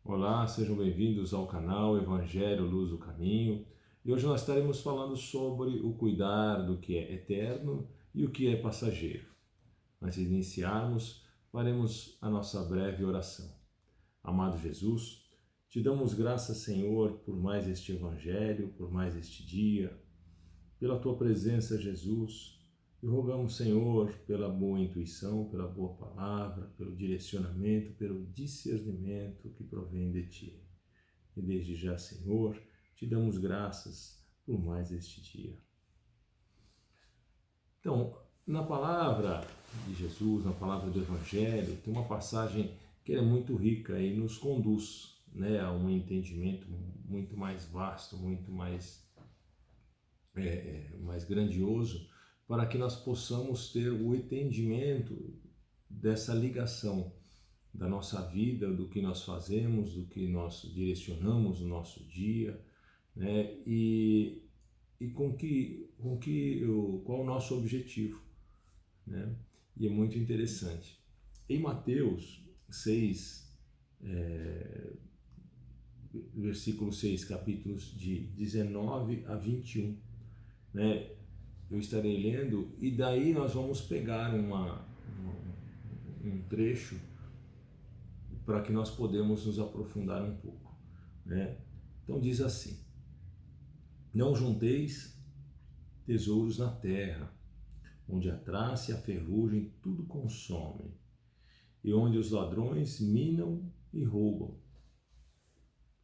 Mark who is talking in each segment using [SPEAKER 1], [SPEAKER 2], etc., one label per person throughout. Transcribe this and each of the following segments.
[SPEAKER 1] Olá, sejam bem-vindos ao canal Evangelho Luz do Caminho. E hoje nós estaremos falando sobre o cuidar do que é eterno e o que é passageiro. Antes de iniciarmos, faremos a nossa breve oração. Amado Jesus, te damos graças, Senhor, por mais este Evangelho, por mais este dia, pela tua presença, Jesus. E rogamos, Senhor, pela boa intuição, pela boa palavra, pelo direcionamento, pelo discernimento que provém de Ti. E desde já, Senhor, te damos graças por mais este dia. Então, na palavra de Jesus, na palavra do Evangelho, tem uma passagem que é muito rica e nos conduz, a um entendimento muito mais vasto, muito mais grandioso, para que nós possamos ter o entendimento dessa ligação da nossa vida, do que nós fazemos, do que nós direcionamos no nosso dia, e qual o nosso objetivo, E é muito interessante. Em Mateus 6, versículo 6, capítulos de 19 a 21, eu estarei lendo, e daí nós vamos pegar um trecho para que nós podemos nos aprofundar um pouco. Então diz assim: não junteis tesouros na terra, onde a traça e a ferrugem tudo consomem, e onde os ladrões minam e roubam.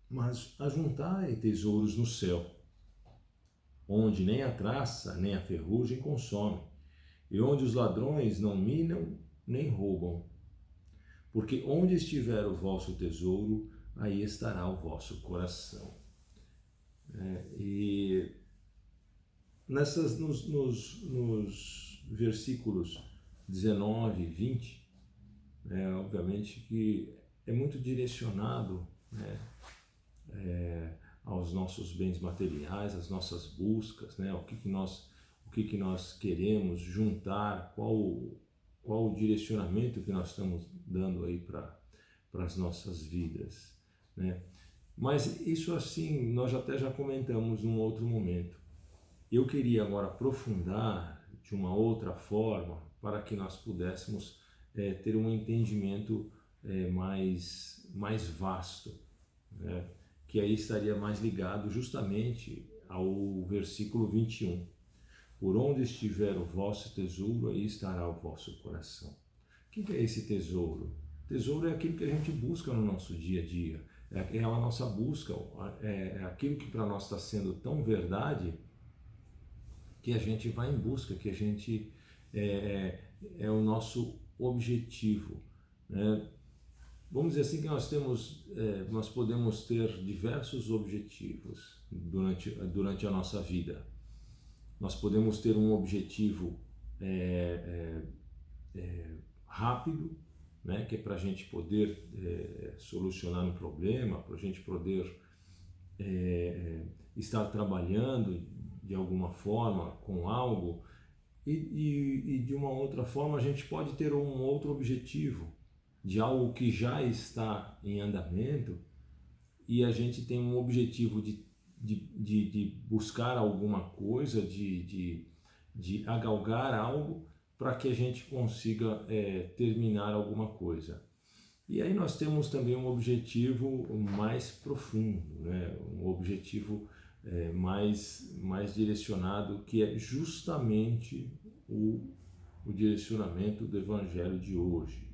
[SPEAKER 1] Mas ajuntai tesouros no céu, onde nem a traça nem a ferrugem consomem, e onde os ladrões não minam nem roubam. Porque onde estiver o vosso tesouro, aí estará o vosso coração. E nos versículos 19 e 20, obviamente que é muito direcionado, aos nossos bens materiais, às nossas buscas, o que nós queremos juntar, qual o direcionamento que nós estamos dando aí para as nossas vidas, Mas isso assim nós até já comentamos num outro momento. Eu queria agora aprofundar de uma outra forma para que nós pudéssemos ter um entendimento mais vasto, que aí estaria mais ligado justamente ao versículo 21. Por onde estiver o vosso tesouro, aí estará o vosso coração. O que é esse tesouro? Tesouro é aquilo que a gente busca no nosso dia a dia, é a nossa busca, é aquilo que para nós está sendo tão verdade que a gente vai em busca, que a gente é o nosso objetivo, Vamos dizer assim que nós podemos ter diversos objetivos durante a nossa vida. Nós podemos ter um objetivo rápido, que é para a gente poder solucionar um problema, para a gente poder estar trabalhando de alguma forma com algo, e de uma outra forma a gente pode ter um outro objetivo, de algo que já está em andamento, e a gente tem um objetivo de buscar alguma coisa, de agalgar algo para que a gente consiga terminar alguma coisa. E aí nós temos também um objetivo mais profundo, um objetivo mais direcionado, que é justamente o direcionamento do Evangelho de hoje,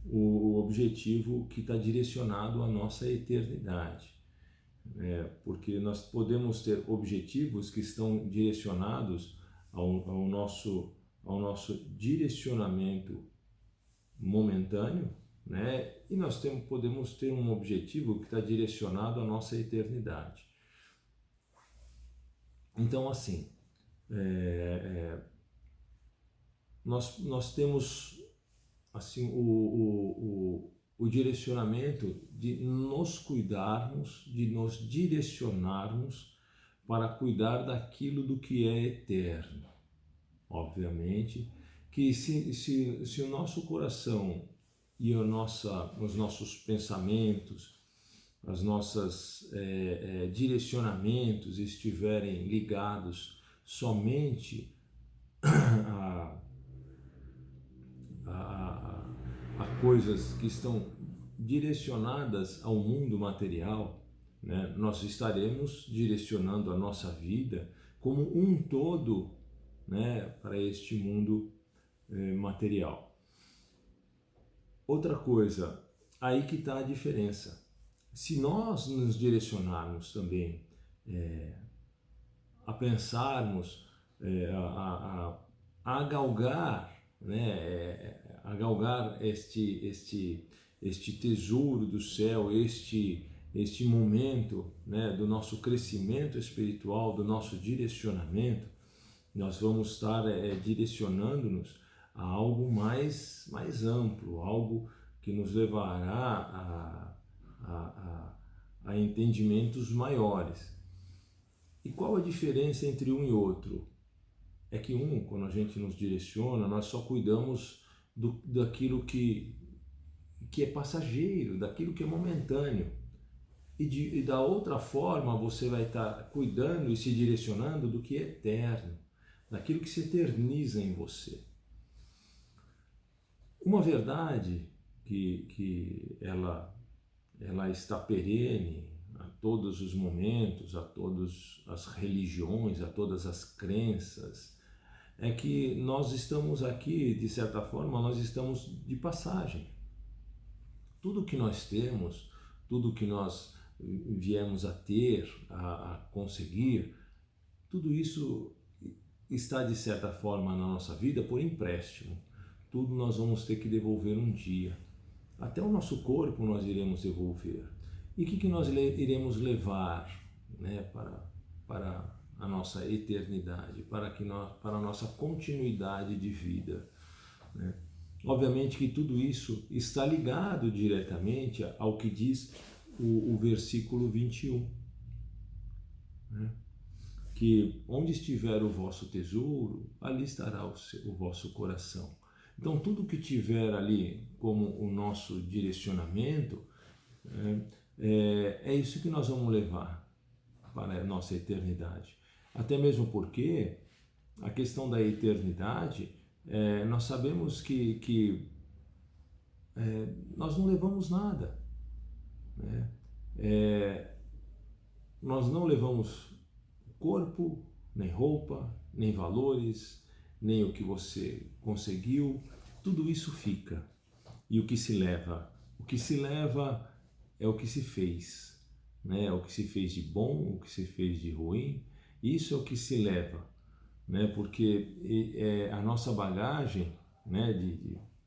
[SPEAKER 1] o objetivo que está direcionado à nossa eternidade, porque nós podemos ter objetivos que estão direcionados ao nosso direcionamento momentâneo, e nós podemos ter um objetivo que está direcionado à nossa eternidade. Então, assim, nós temos assim o direcionamento de nos cuidarmos, de nos direcionarmos para cuidar daquilo do que é eterno. Obviamente que se o nosso coração e os nossos pensamentos, os nossos direcionamentos estiverem ligados somente a, a coisas que estão direcionadas ao mundo material, né? Nós estaremos direcionando a nossa vida como um todo, né, para este mundo material. Outra coisa, aí que está a diferença. Se nós nos direcionarmos também a pensarmos, a galgar, né, a galgar este tesouro do céu, este momento, né, do nosso crescimento espiritual, do nosso direcionamento, nós vamos estar direcionando-nos a algo mais amplo, algo que nos levará a entendimentos maiores. E qual a diferença entre um e outro? É que quando a gente nos direciona, nós só cuidamos daquilo que é passageiro, daquilo que é momentâneo. E da outra forma, você vai estar cuidando e se direcionando do que é eterno, daquilo que se eterniza em você. Uma verdade que ela está perene a todos os momentos, a todas as religiões, a todas as crenças, é que nós estamos aqui, de certa forma, nós estamos de passagem. Tudo que nós temos, tudo que nós viemos a ter, a conseguir, tudo isso está, de certa forma, na nossa vida por empréstimo. Tudo nós vamos ter que devolver um dia. Até o nosso corpo nós iremos devolver. E o que nós iremos levar, né, para a nossa eternidade, para a nossa continuidade de vida, né? Obviamente que tudo isso está ligado diretamente ao que diz o versículo 21, né? Que onde estiver o vosso tesouro, ali estará o vosso coração. Então, tudo que tiver ali como o nosso direcionamento, é isso que nós vamos levar para a nossa eternidade. Até mesmo porque a questão da eternidade, nós sabemos que nós não levamos nada, né? Nós não levamos corpo, nem roupa, nem valores, nem o que você conseguiu, tudo isso fica. E o que se leva? O que se leva é o que se fez, né? O que se fez de bom, o que se fez de ruim, isso é o que se leva, né? Porque a nossa bagagem, né,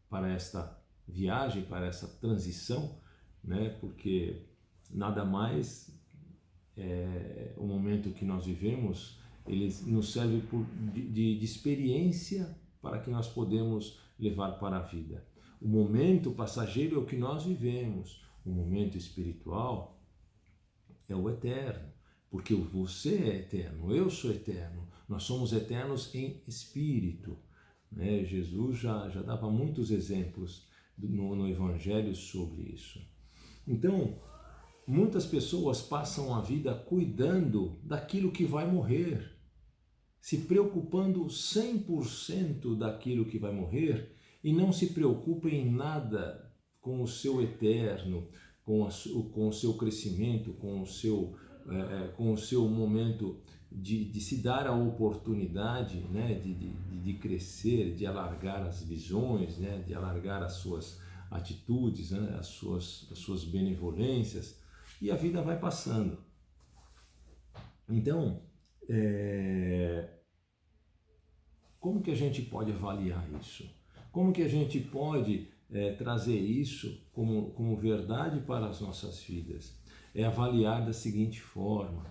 [SPEAKER 1] para esta viagem, para essa transição, né? Porque nada mais o momento que nós vivemos, ele nos serve de experiência para que nós podemos levar para a vida. O momento passageiro é o que nós vivemos, o momento espiritual é o eterno, porque você é eterno, eu sou eterno, nós somos eternos em espírito, né? Jesus já dava muitos exemplos no Evangelho sobre isso. Então, muitas pessoas passam a vida cuidando daquilo que vai morrer, se preocupando 100% daquilo que vai morrer e não se preocupam em nada com o seu eterno, com o seu crescimento, com o seu momento de se dar a oportunidade, né, de crescer, de alargar as visões, né, de alargar as suas atitudes, né, as suas benevolências. E a vida vai passando. Então, como que a gente pode avaliar isso? Como que a gente pode trazer isso como verdade para as nossas vidas? É avaliar da seguinte forma: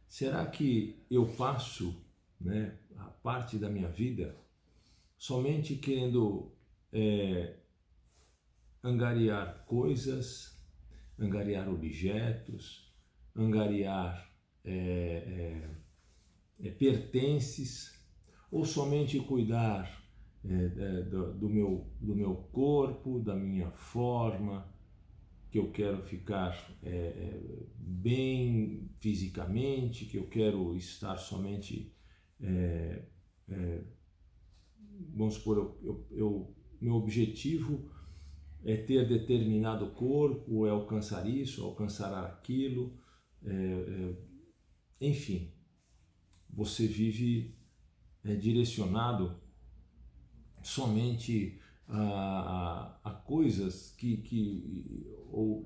[SPEAKER 1] será que eu passo, né, a parte da minha vida somente querendo angariar coisas, angariar objetos, angariar pertences, ou somente cuidar do meu corpo, da minha forma, que eu quero ficar bem fisicamente, que eu quero estar somente, vamos supor, meu objetivo é ter determinado corpo, é alcançar isso, alcançar aquilo, enfim, você vive direcionado somente a coisas ou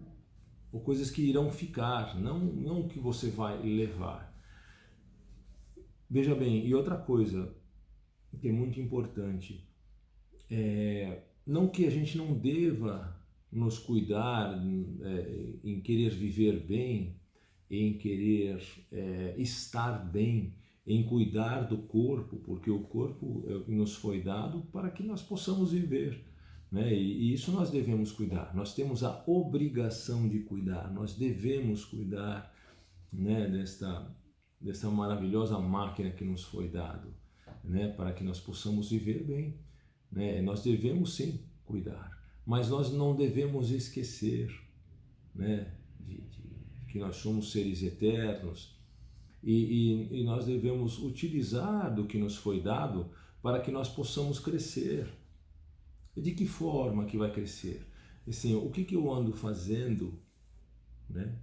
[SPEAKER 1] coisas que irão ficar, não que você vai levar. Veja bem, e outra coisa que é muito importante, não que a gente não deva nos cuidar em querer viver bem, em querer estar bem, em cuidar do corpo, porque o corpo nos foi dado para que nós possamos viver, né? E isso nós devemos cuidar, nós temos a obrigação de cuidar, nós devemos cuidar, né, desta maravilhosa máquina que nos foi dado, né, para que nós possamos viver bem, né? Nós devemos sim cuidar, mas nós não devemos esquecer, né, de que nós somos seres eternos e nós devemos utilizar do que nos foi dado para que nós possamos crescer. E de que forma que vai crescer? Assim, o que eu ando fazendo, né,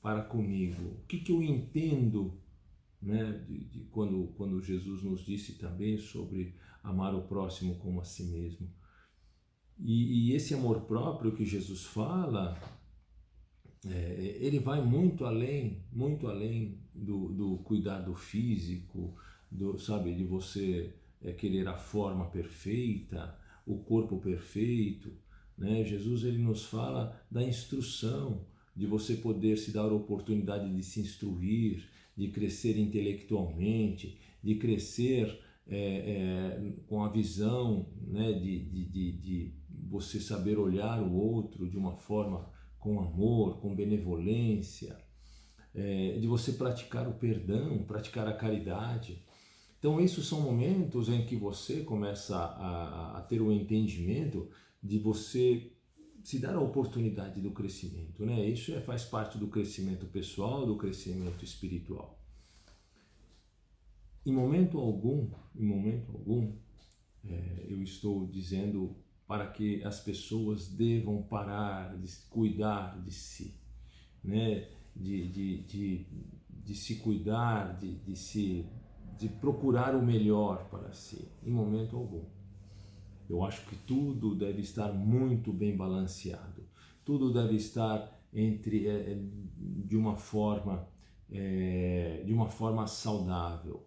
[SPEAKER 1] para comigo? O que eu entendo, né, de quando Jesus nos disse também sobre amar o próximo como a si mesmo? E esse amor próprio que Jesus fala, ele vai muito além do cuidado físico, sabe, de você querer a forma perfeita, o corpo perfeito, né? Jesus ele nos fala da instrução, de você poder se dar a oportunidade de se instruir, de crescer intelectualmente, de crescer com a visão, né, de você saber olhar o outro de uma forma com amor, com benevolência, de você praticar o perdão, praticar a caridade. Então, esses são momentos em que você começa a ter o entendimento de você se dar a oportunidade do crescimento, né? Isso faz parte do crescimento pessoal, do crescimento espiritual. Em momento algum, eu estou dizendo para que as pessoas devam parar de cuidar de si, né? De se cuidar, de procurar o melhor para si, em momento algum. Eu acho que tudo deve estar muito bem balanceado, tudo deve estar de uma forma saudável,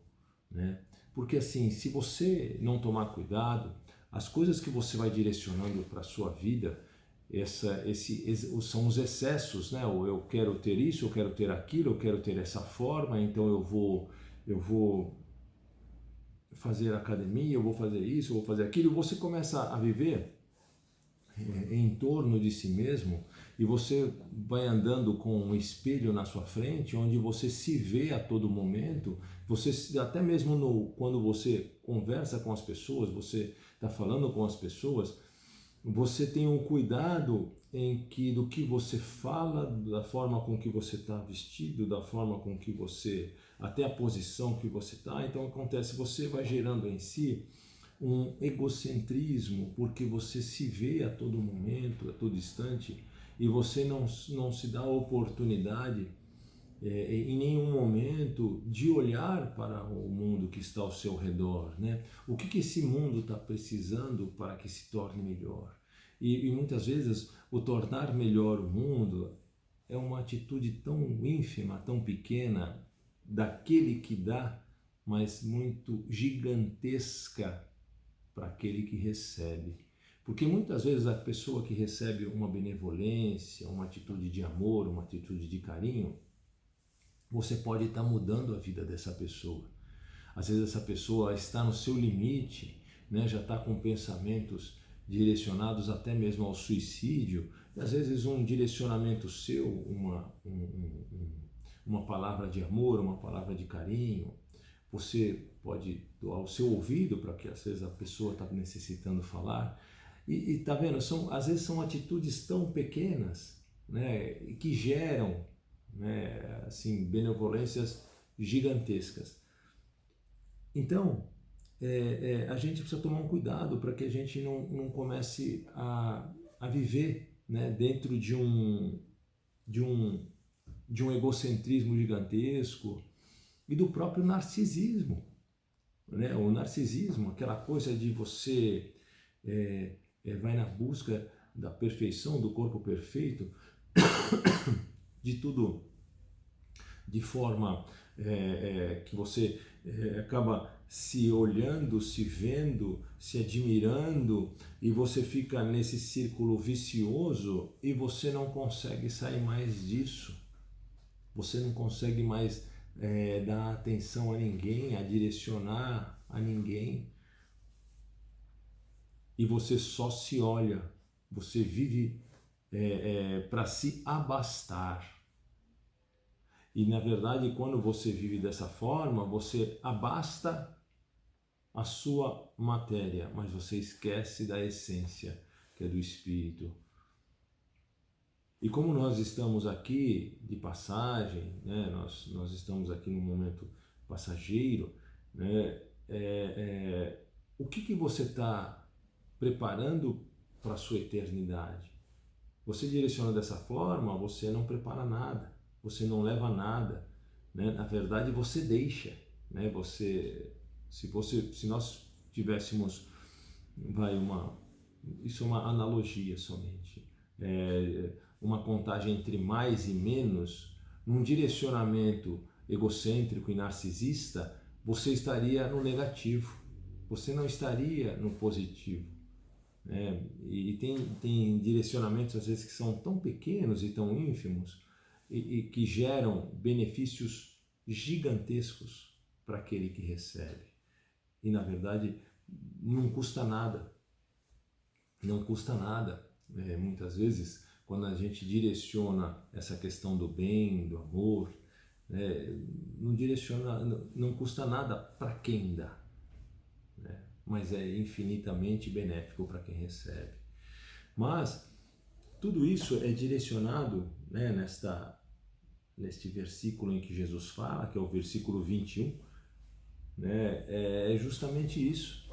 [SPEAKER 1] né? Porque assim, se você não tomar cuidado, as coisas que você vai direcionando para a sua vida, são os excessos, né? Ou eu quero ter isso, eu quero ter aquilo, eu quero ter essa forma, então eu vou fazer academia, eu vou fazer isso, eu vou fazer aquilo, e você começa a viver em torno de si mesmo e você vai andando com um espelho na sua frente, onde você se vê a todo momento, você até mesmo quando você conversa com as pessoas, você está falando com as pessoas, você tem um cuidado do que você fala, da forma com que você está vestido, da forma com que você, até a posição que você está. Então acontece, você vai gerando em si um egocentrismo, porque você se vê a todo momento, a todo instante, e você não se dá a oportunidade em nenhum momento de olhar para o mundo que está ao seu redor, né? O que esse mundo está precisando para que se torne melhor? E muitas vezes o tornar melhor o mundo é uma atitude tão ínfima, tão pequena, daquele que dá, mas muito gigantesca para aquele que recebe. Porque muitas vezes a pessoa que recebe uma benevolência, uma atitude de amor, uma atitude de carinho, você pode estar mudando a vida dessa pessoa. Às vezes essa pessoa está no seu limite, né? Já está com pensamentos direcionados até mesmo ao suicídio, e às vezes um direcionamento seu, uma palavra de amor, uma palavra de carinho, você pode doar o seu ouvido para que às vezes a pessoa está necessitando falar. E tá vendo, às vezes são atitudes tão pequenas, né, que geram, né, assim, benevolências gigantescas. Então, a gente precisa tomar um cuidado para que a gente não comece a viver, né, dentro de um egocentrismo gigantesco e do próprio narcisismo, né? O narcisismo, aquela coisa de você vai na busca da perfeição, do corpo perfeito, de tudo de forma que você acaba se olhando, se vendo, se admirando, e você fica nesse círculo vicioso e você não consegue sair mais disso. Você não consegue mais dar atenção a ninguém, a direcionar a ninguém. E você só se olha, você vive para se abastar. E na verdade, quando você vive dessa forma, você abasta a sua matéria, mas você esquece da essência, que é do espírito. E como nós estamos aqui de passagem, né, nós estamos aqui num momento passageiro, né, o que você está preparando para a sua eternidade? Você direciona dessa forma, você não prepara nada, você não leva nada, né? Na verdade, você deixa, né? Se nós tivéssemos, isso é uma analogia somente, uma contagem entre mais e menos, num direcionamento egocêntrico e narcisista, você estaria no negativo, você não estaria no positivo. E tem direcionamentos às vezes que são tão pequenos e tão ínfimos e que geram benefícios gigantescos para aquele que recebe. E na verdade não custa nada, não custa nada. Muitas vezes quando a gente direciona essa questão do bem, do amor, não custa nada para quem dá, né? Mas é infinitamente benéfico para quem recebe. Mas tudo isso é direcionado, né, neste versículo em que Jesus fala, que é o versículo 21, né, é justamente isso,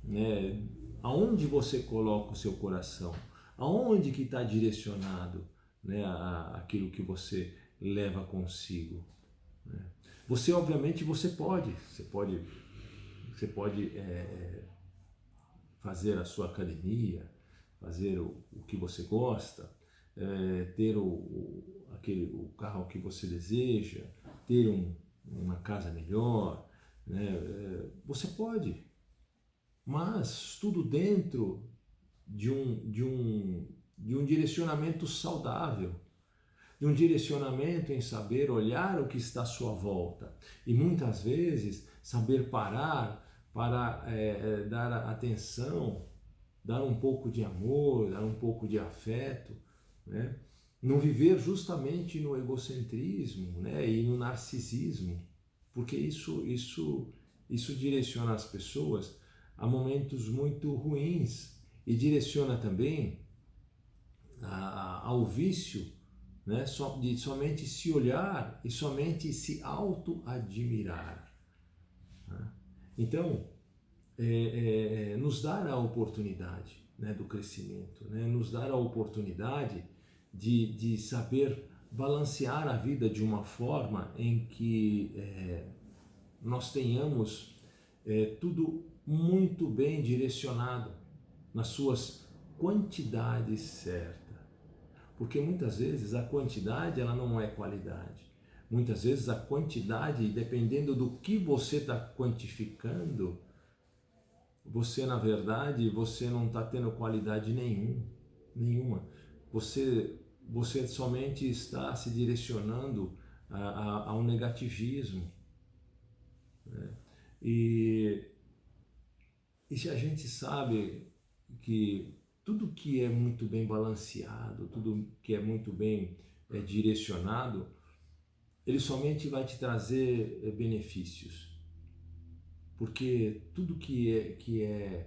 [SPEAKER 1] né? Aonde você coloca o seu coração? Aonde que está direcionado, né, aquilo que você leva consigo, né? Você, obviamente, você pode fazer a sua academia, fazer o que você gosta, ter o carro que você deseja, ter uma casa melhor, né? Você pode, mas tudo dentro de um direcionamento saudável, de um direcionamento em saber olhar o que está à sua volta e muitas vezes saber parar para dar atenção, dar um pouco de amor, dar um pouco de afeto, né? Não viver justamente no egocentrismo, né? E no narcisismo, porque isso direciona as pessoas a momentos muito ruins e direciona também ao vício, né? De somente se olhar e somente se auto-admirar, né? Então, nos dar a oportunidade, né, do crescimento, né? Nos dar a oportunidade de saber balancear a vida de uma forma em que nós tenhamos tudo muito bem direcionado nas suas quantidades certas. Porque muitas vezes a quantidade ela não é qualidade. Muitas vezes a quantidade, dependendo do que você está quantificando, você na verdade você não está tendo qualidade nenhuma. Você somente está se direcionando ao negativismo, né? E se a gente sabe que tudo que é muito bem balanceado, tudo que é muito bem direcionado, ele somente vai te trazer benefícios. porque tudo que é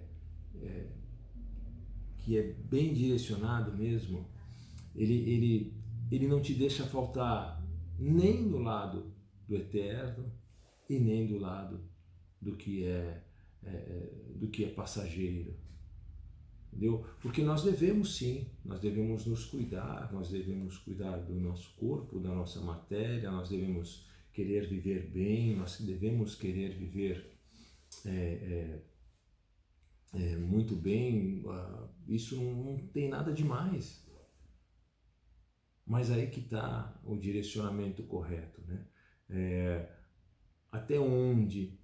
[SPEAKER 1] bem direcionado mesmo, ele não te deixa faltar nem no lado do eterno e nem do lado do do que é passageiro. Entendeu? Porque nós devemos sim, nós devemos nos cuidar, nós devemos cuidar do nosso corpo, da nossa matéria, nós devemos querer viver bem, nós devemos querer viver muito bem, isso não tem nada demais. Mas aí que está o direcionamento correto, né? Até onde,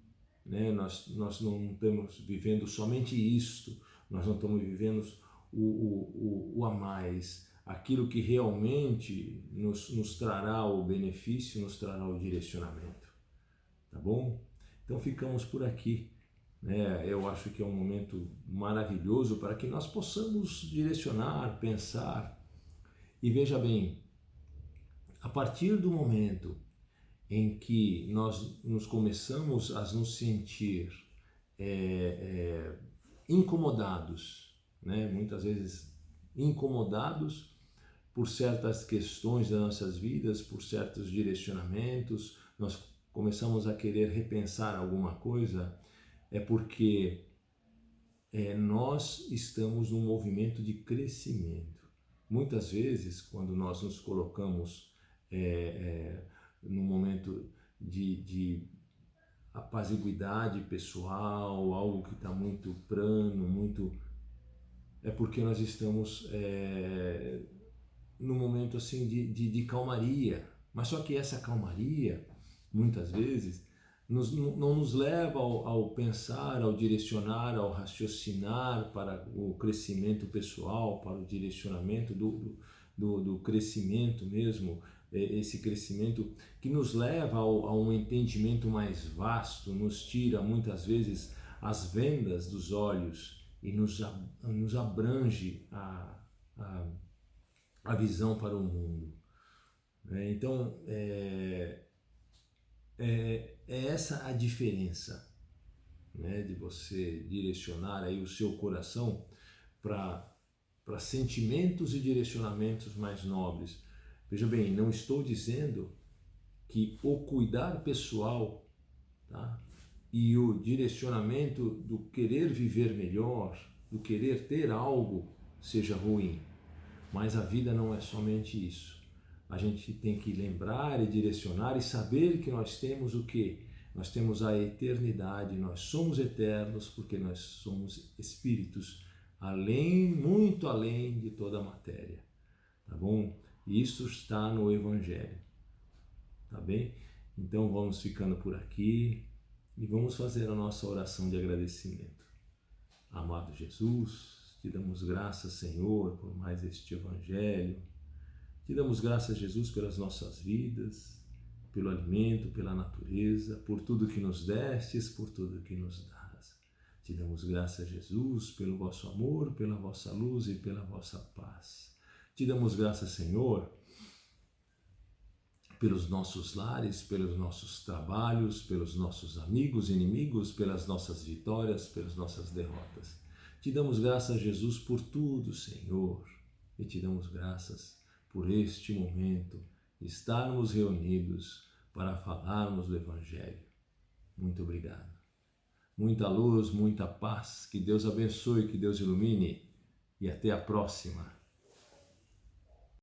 [SPEAKER 1] né, nós não estamos vivendo somente isto, nós não estamos vivendo o a mais, aquilo que realmente nos trará o benefício, nos trará o direcionamento, tá bom? Então ficamos por aqui, né? Eu acho que é um momento maravilhoso para que nós possamos direcionar, pensar, e veja bem, a partir do momento em que nós nos começamos a nos sentir incomodados, né? Muitas vezes incomodados por certas questões das nossas vidas, por certos direcionamentos, nós começamos a querer repensar alguma coisa, é porque nós estamos num movimento de crescimento. Muitas vezes, quando nós nos colocamos num momento de apaziguidade pessoal, algo que está muito plano, é porque nós estamos num momento assim de calmaria. Mas só que essa calmaria, muitas vezes, não nos leva ao pensar, ao direcionar, ao raciocinar para o crescimento pessoal, para o direcionamento do crescimento mesmo, esse crescimento que nos leva a um entendimento mais vasto, nos tira muitas vezes as vendas dos olhos e nos abrange a visão para o mundo. Então, é essa a diferença, né, de você direcionar aí o seu coração para sentimentos e direcionamentos mais nobres. Veja bem, não estou dizendo que o cuidar pessoal, tá, e o direcionamento do querer viver melhor, do querer ter algo, seja ruim. Mas a vida não é somente isso. A gente tem que lembrar e direcionar e saber que nós temos o quê? Nós temos a eternidade, nós somos eternos porque nós somos espíritos, muito além de toda a matéria, tá bom? Isso está no Evangelho, tá bem? Então vamos ficando por aqui e vamos fazer a nossa oração de agradecimento. Amado Jesus, te damos graças, Senhor, por mais este Evangelho. Te damos graças, Jesus, pelas nossas vidas, pelo alimento, pela natureza, por tudo que nos destes, por tudo que nos dás. Te damos graças, Jesus, pelo vosso amor, pela vossa luz e pela vossa paz. Te damos graças, Senhor, pelos nossos lares, pelos nossos trabalhos, pelos nossos amigos e inimigos, pelas nossas vitórias, pelas nossas derrotas. Te damos graças, Jesus, por tudo, Senhor, e te damos graças por este momento, estarmos reunidos para falarmos do Evangelho. Muito obrigado. Muita luz, muita paz, que Deus abençoe, que Deus ilumine e até a próxima.